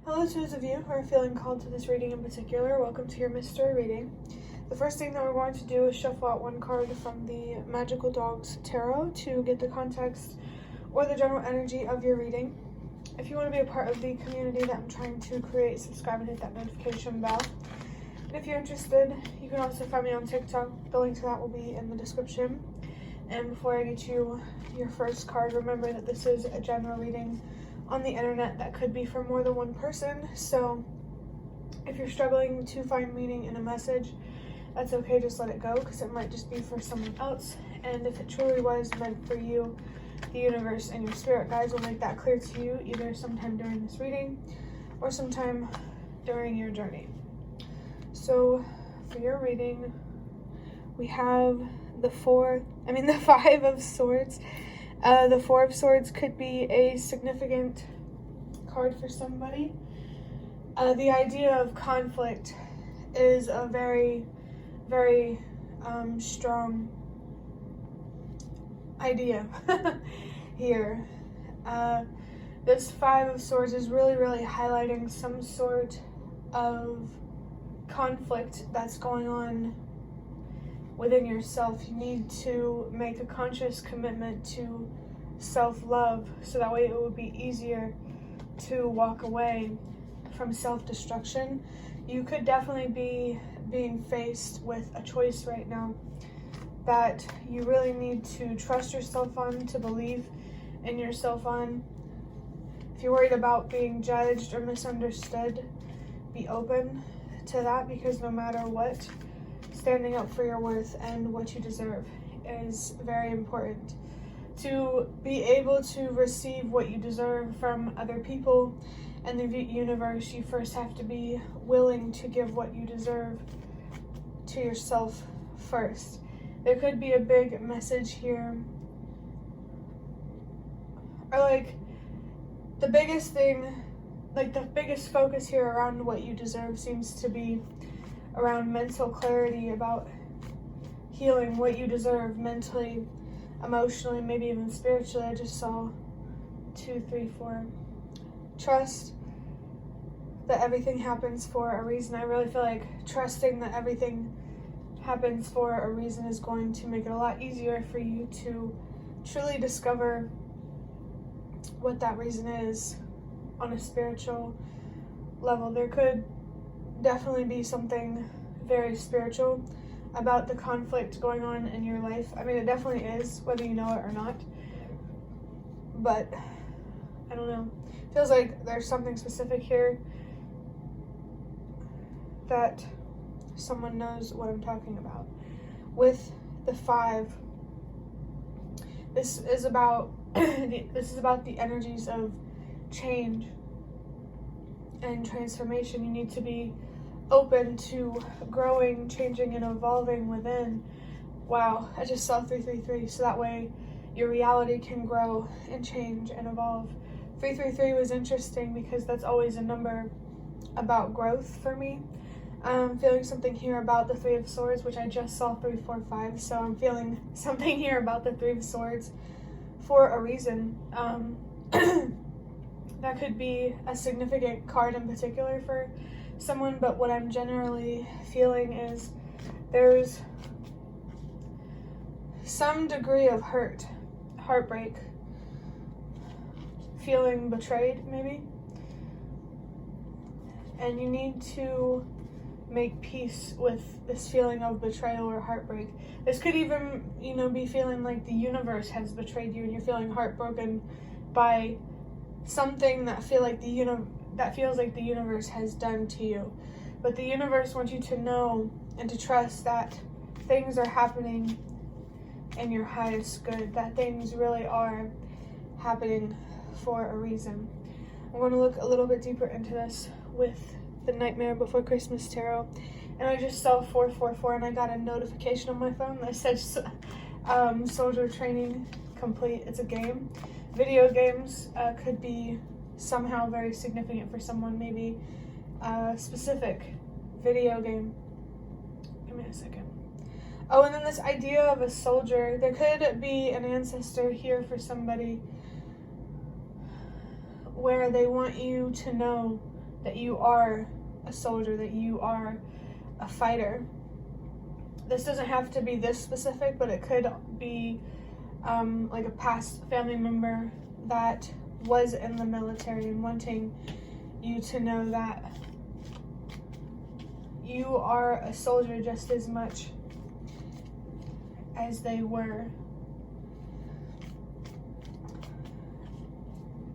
Hello to those of you who are feeling called to this reading in particular. Welcome to your mystery reading. The first thing that we're going to do is shuffle out one card from the Magical Dogs Tarot to get the context or the general energy of your reading. If you want to be a part of the community that I'm trying to create, subscribe and hit that notification bell. And if you're interested, you can also find me on TikTok. The link to that will be in the description. And before I get you your first card, remember that this is a general reading on the internet that could be for more than one person. So if you're struggling to find meaning in a message, that's okay, just let it go, because it might just be for someone else. And if it truly was meant for you, the universe and your spirit guides will make that clear to you either sometime during this reading or sometime during your journey. So for your reading, we have the Five of Swords. The Four of Swords could be a significant card for somebody. The idea of conflict is a very, very strong idea here. This Five of Swords is really, really highlighting some sort of conflict that's going on within yourself. You need to make a conscious commitment to self-love, so that way it will be easier to walk away from self-destruction. You could definitely be being faced with a choice right now that you really need to trust yourself on, to believe in yourself on. If you're worried about being judged or misunderstood, be open to that, because no matter what, standing up for your worth and what you deserve is very important. To be able to receive what you deserve from other people and the universe, you first have to be willing to give what you deserve to yourself first. There could be a big message here, or like the biggest thing, like the biggest focus here around what you deserve seems to be around mental clarity, about healing what you deserve mentally, emotionally, maybe even spiritually. I just saw 2, 3, 4. Trust that everything happens for a reason. I really feel like trusting that everything happens for a reason is going to make it a lot easier for you to truly discover what that reason is on a spiritual level. There could definitely be something very spiritual about the conflict going on in your life. I mean, it definitely is, whether you know it or not. But I don't know. It feels like there's something specific here that someone knows what I'm talking about. With the 5, this is about the energies of change and transformation. You need to be open to growing, changing, and evolving within. Wow, I just saw 333, so that way your reality can grow and change and evolve. 333 was interesting because that's always a number about growth for me. I'm feeling something here about the 3 of Swords, which I just saw 3, 4, 5, so I'm feeling something here about the 3 of Swords for a reason. That could be a significant card in particular for someone, but what I'm generally feeling is there's some degree of heartbreak, feeling betrayed maybe, and you need to make peace with this feeling of betrayal or heartbreak. This could even, be feeling like the universe has betrayed you and you're feeling heartbroken by something that feels like the universe has done to you. But the universe wants you to know and to trust that things are happening in your highest good, that things really are happening for a reason. I'm going to look a little bit deeper into this with the Nightmare Before Christmas Tarot, and I just saw 444 and I got a notification on my phone that said soldier training complete. It's a game. Video games could be somehow very significant for someone, maybe a specific video game. Give me a second. Oh, and then this idea of a soldier. There could be an ancestor here for somebody where they want you to know that you are a soldier, that you are a fighter. This doesn't have to be this specific, but it could be like a past family member that was in the military and wanting you to know that you are a soldier just as much as they were.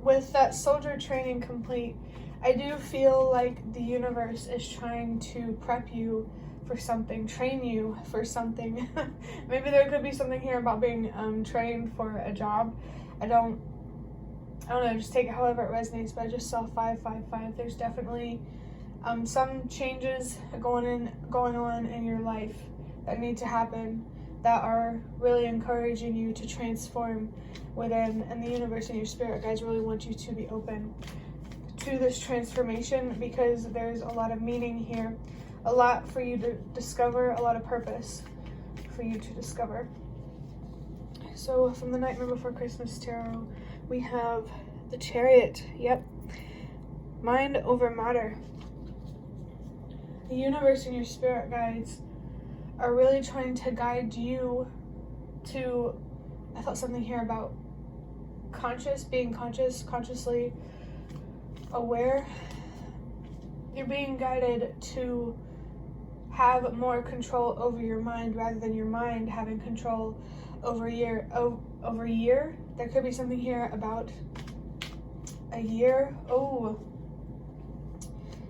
With that soldier training complete, I do feel like the universe is trying to prep you for something, train you for something. Maybe there could be something here about being trained for a job. I don't know, just take it however it resonates, but I just saw 555. There's definitely some changes going on in your life that need to happen, that are really encouraging you to transform within, and the universe and your spirit guides really want you to be open to this transformation, because there's a lot of meaning here, a lot for you to discover, a lot of purpose for you to discover. So from the Nightmare Before Christmas Tarot, we have the Chariot. Yep. Mind over matter. The universe and your spirit guides are really trying to guide you to, I thought something here about being consciously aware. You're being guided to have more control over your mind rather than your mind having control over year. There could be something here about a year. Oh,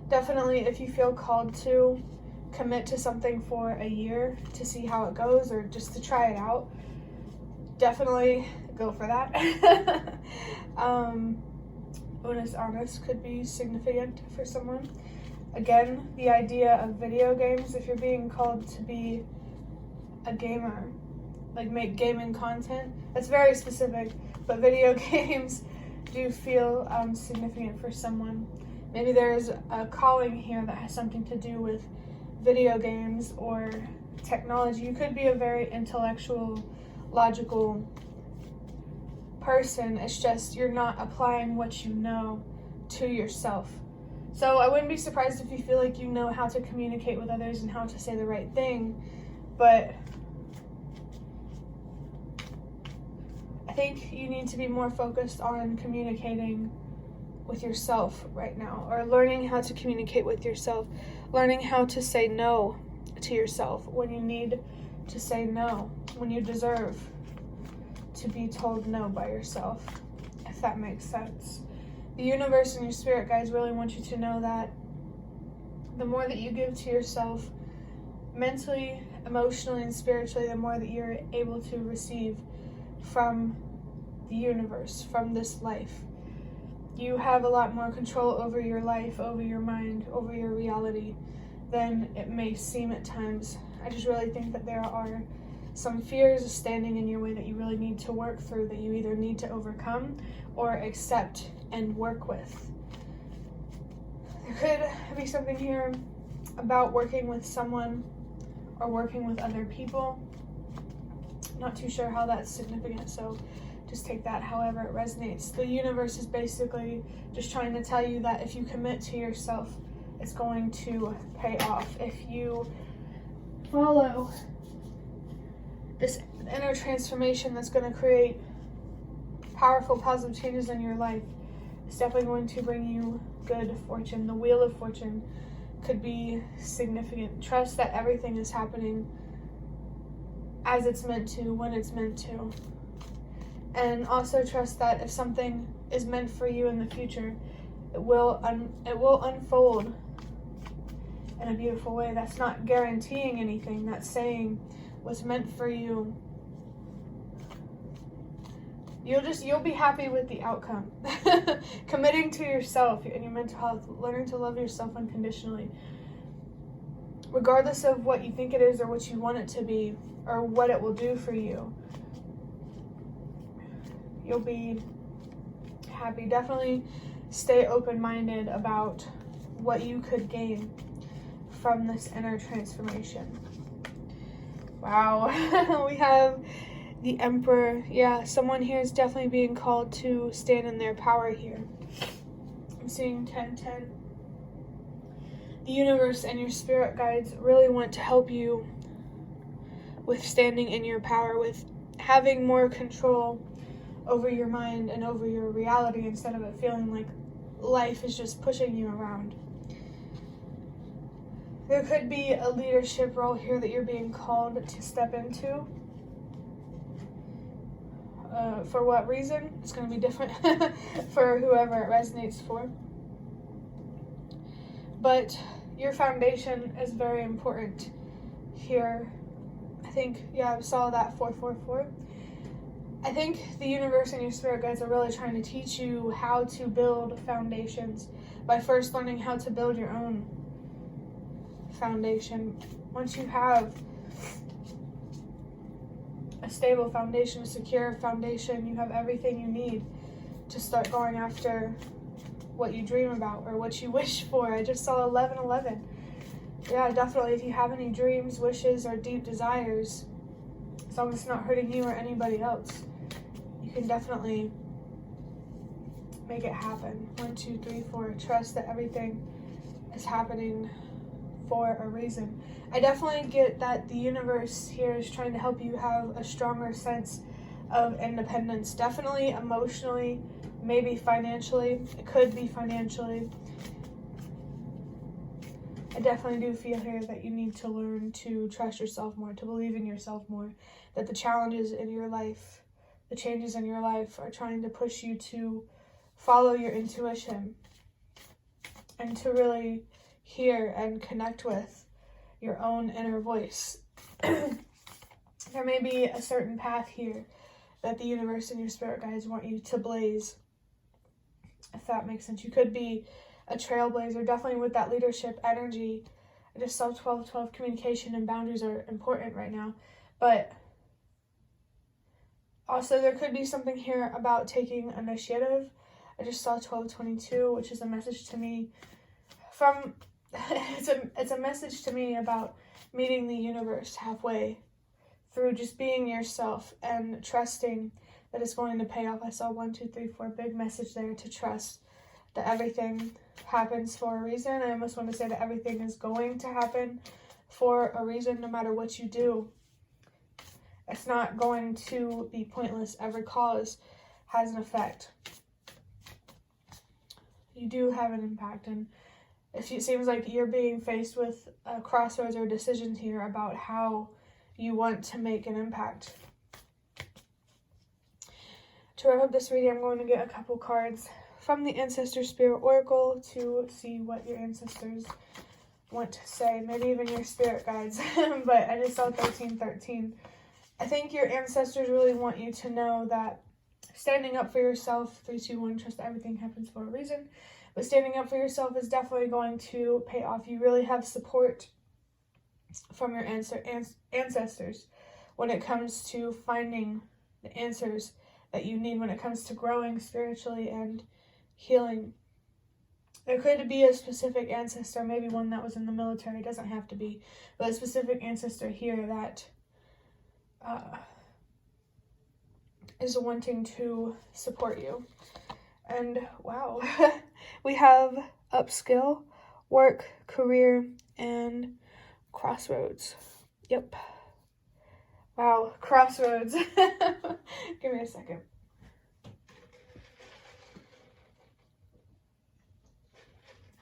definitely if you feel called to commit to something for a year to see how it goes, or just to try it out, definitely go for that. Bonus honest could be significant for someone. Again, the idea of video games, if you're being called to be a gamer, like make gaming content, that's very specific, but video games do feel significant for someone. Maybe there's a calling here that has something to do with video games or technology. You could be a very intellectual, logical person. It's just you're not applying what you know to yourself. So I wouldn't be surprised if you feel like you know how to communicate with others and how to say the right thing, but I think you need to be more focused on communicating with yourself right now, or learning how to communicate with yourself, learning how to say no to yourself when you need to say no, when you deserve to be told no by yourself, if that makes sense. The universe and your spirit guides really want you to know that the more that you give to yourself, mentally, emotionally, and spiritually, the more that you're able to receive from the universe, from this life. You have a lot more control over your life, over your mind, over your reality than it may seem at times. I just really think that there are some fears standing in your way that you really need to work through, that you either need to overcome or accept and work with. There could be something here about working with someone or working with other people. Not too sure how that's significant, so just take that however it resonates. The universe is basically just trying to tell you that if you commit to yourself, it's going to pay off. If you follow this inner transformation that's going to create powerful, positive changes in your life, it's definitely going to bring you good fortune. The Wheel of Fortune could be significant. Trust that everything is happening as it's meant to, when it's meant to. And also trust that if something is meant for you in the future, it will unfold in a beautiful way. That's not guaranteeing anything. That's saying what's meant for you. You'll be happy with the outcome. Committing to yourself and your mental health, learning to love yourself unconditionally, regardless of what you think it is or what you want it to be or what it will do for you. You'll be happy. Definitely stay open-minded about what you could gain from this inner transformation. Wow. We have the Emperor. Yeah, someone here is definitely being called to stand in their power here. I'm seeing 10-10. the universe and your spirit guides really want to help you with standing in your power, with having more control over your mind and over your reality instead of it feeling like life is just pushing you around. There could be a leadership role here that you're being called to step into. For what reason? It's going to be different for whoever it resonates for. But your foundation is very important here. I think, I saw that 444. I think the universe and your spirit guides are really trying to teach you how to build foundations by first learning how to build your own foundation. Once you have a stable foundation, a secure foundation, you have everything you need to start going after what you dream about or what you wish for. I just saw 1111. Yeah, definitely. If you have any dreams, wishes, or deep desires, as long as it's not hurting you or anybody else, you can definitely make it happen. 1, 2, 3, 4. Trust that everything is happening for a reason. I definitely get that the universe here is trying to help you have a stronger sense of independence. Definitely emotionally, maybe financially. It could be financially. I definitely do feel here that you need to learn to trust yourself more, to believe in yourself more, that the challenges in your life, the changes in your life are trying to push you to follow your intuition and to really hear and connect with your own inner voice. There may be a certain path here that the universe and your spirit guides want you to blaze, if that makes sense. You could be a trailblazer, definitely with that leadership energy. I just saw 1212. Communication and boundaries are important right now, but also there could be something here about taking initiative. I just saw 1222, which is a message to me from it's a message to me about meeting the universe halfway through just being yourself and trusting that it's going to pay off. I saw 1, 2, 3, 4, big message there to trust that everything happens for a reason. I almost want to say that everything is going to happen for a reason, no matter what you do. It's not going to be pointless. Every cause has an effect. You do have an impact, and it seems like you're being faced with a crossroads or decisions here about how you want to make an impact. To wrap up this reading, I'm going to get a couple cards from the Ancestor Spirit Oracle to see what your ancestors want to say. Maybe even your spirit guides, but I just saw 1313. I think your ancestors really want you to know that standing up for yourself, 3, 2, 1, trust that everything happens for a reason. But standing up for yourself is definitely going to pay off. You really have support from your ancestors when it comes to finding the answers that you need, when it comes to growing spiritually and healing. There could be a specific ancestor, maybe one that was in the military, it doesn't have to be, but a specific ancestor here that is wanting to support you. And wow, we have upskill, work, career, and crossroads. Yep. Wow, crossroads. Give me a second.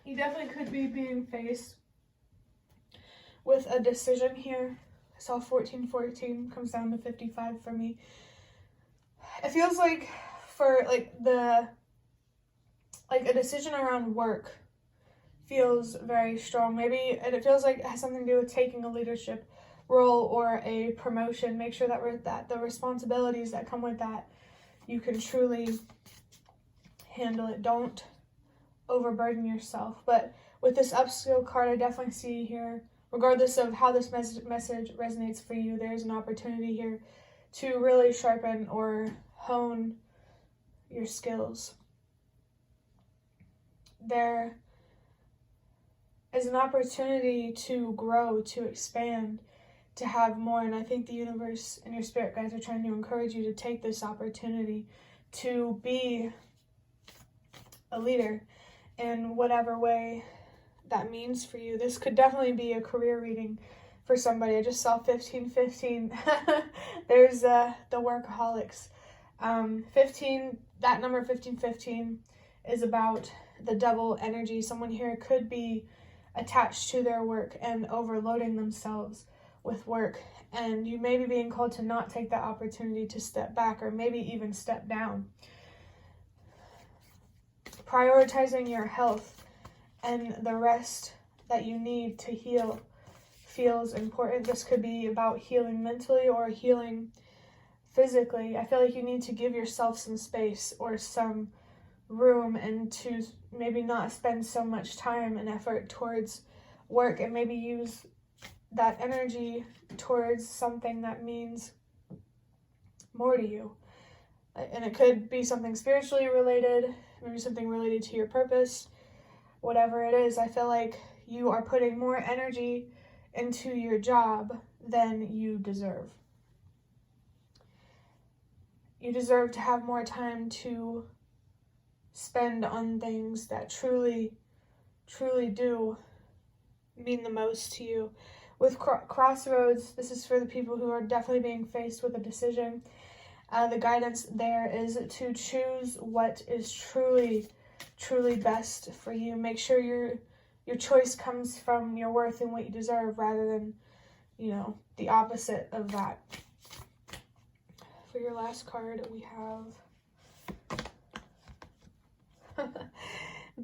You definitely could be being faced with a decision here. I saw 1414 comes down to 55 for me. It feels like for a decision around work feels very strong. Maybe, and it feels like it has something to do with taking a leadership role or a promotion. Make sure that the responsibilities that come with that, you can truly handle it. Don't overburden yourself. But with this upskill card, I definitely see here, regardless of how this message resonates for you, there's an opportunity here to really sharpen or hone your skills. There is an opportunity to grow, to expand, to have more, and I think the universe and your spirit guides are trying to encourage you to take this opportunity to be a leader in whatever way that means for you. This could definitely be a career reading for somebody. I just saw 1515. There's the workaholics. 15, that number 1515 is about the double energy. Someone here could be attached to their work and overloading themselves with work, and you may be being called to not take that opportunity to step back or maybe even step down. Prioritizing your health and the rest that you need to heal feels important. This could be about healing mentally or healing physically. I feel like you need to give yourself some space or some room, and to maybe not spend so much time and effort towards work, and maybe use that energy towards something that means more to you. And it could be something spiritually related, maybe something related to your purpose. Whatever it is, I feel like you are putting more energy into your job than you deserve. You deserve to have more time to spend on things that truly, truly do mean the most to you. With crossroads, this is for the people who are definitely being faced with a decision. The guidance there is to choose what is truly, truly best for you. Make sure your choice comes from your worth and what you deserve, rather than, the opposite of that. For your last card, we have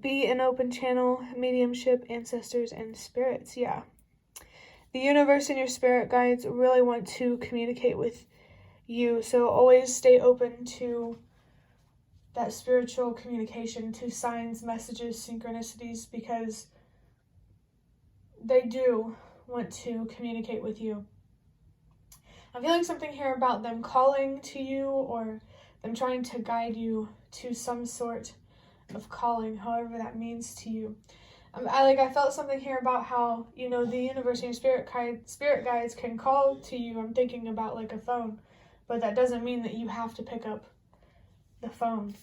be an open channel, mediumship, ancestors, and spirits. Yeah. The universe and your spirit guides really want to communicate with you, so always stay open to that spiritual communication, to signs, messages, synchronicities, because they do want to communicate with you. I'm feeling something here about them calling to you, or them trying to guide you to some sort of calling, however that means to you. I felt something here about how, the universe and your spirit guides can call to you. I'm thinking about like a phone, but that doesn't mean that you have to pick up the phone.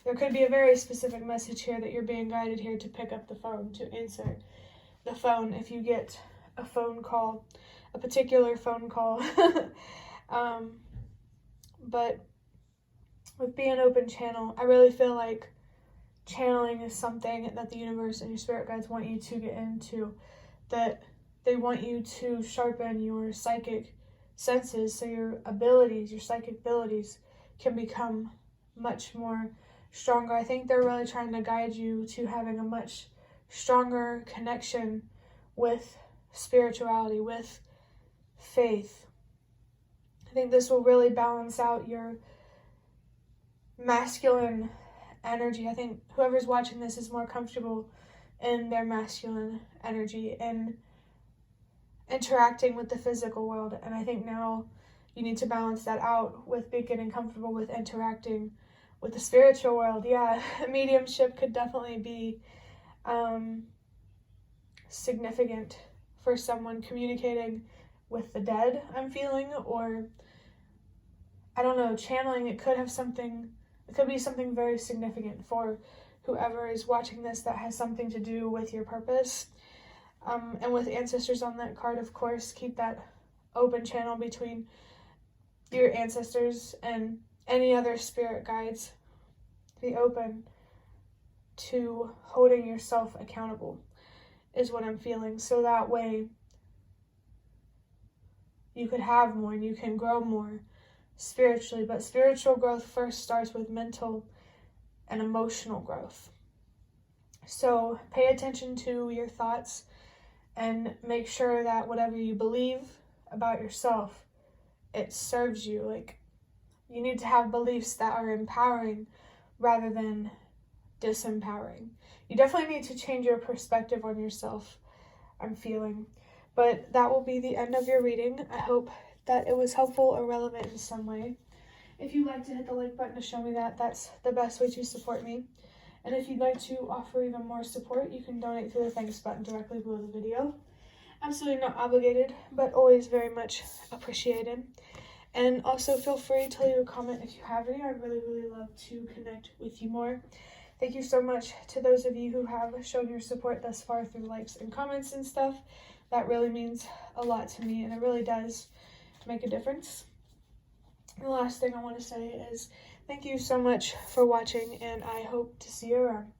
There could be a very specific message here that you're being guided here to pick up the phone, to answer the phone if you get a phone call, a particular phone call. But with being an open channel, I really feel like channeling is something that the universe and your spirit guides want you to get into, that they want you to sharpen your psychic senses, so your psychic abilities can become much more stronger. I think they're really trying to guide you to having a much stronger connection with spirituality, with faith. I think this will really balance out your masculine energy. I think whoever's watching this is more comfortable in their masculine energy and interacting with the physical world, and I think now you need to balance that out with getting comfortable with interacting with the spiritual world. Yeah, mediumship could definitely be significant for someone communicating with the dead, I'm feeling, or I don't know, channeling. It could be something very significant for whoever is watching this that has something to do with your purpose. And with ancestors on that card, of course, keep that open channel between your ancestors and any other spirit guides. Be open to holding yourself accountable is what I'm feeling. So that way you could have more and you can grow more spiritually. But spiritual growth first starts with mental and emotional growth. So pay attention to your thoughts and make sure that whatever you believe about yourself, it serves you. Like, you need to have beliefs that are empowering rather than disempowering. You definitely need to change your perspective on yourself, I'm feeling. But that will be the end of your reading. I hope that it was helpful or relevant in some way. If you'd like to hit the like button to show me that, that's the best way to support me. And if you'd like to offer even more support, you can donate through the thanks button directly below the video. Absolutely not obligated, but always very much appreciated. And also feel free to leave a comment if you have any. I'd really, really love to connect with you more. Thank you so much to those of you who have shown your support thus far through likes and comments and stuff. That really means a lot to me, and it really does make a difference. And the last thing I want to say is thank you so much for watching, and I hope to see you around.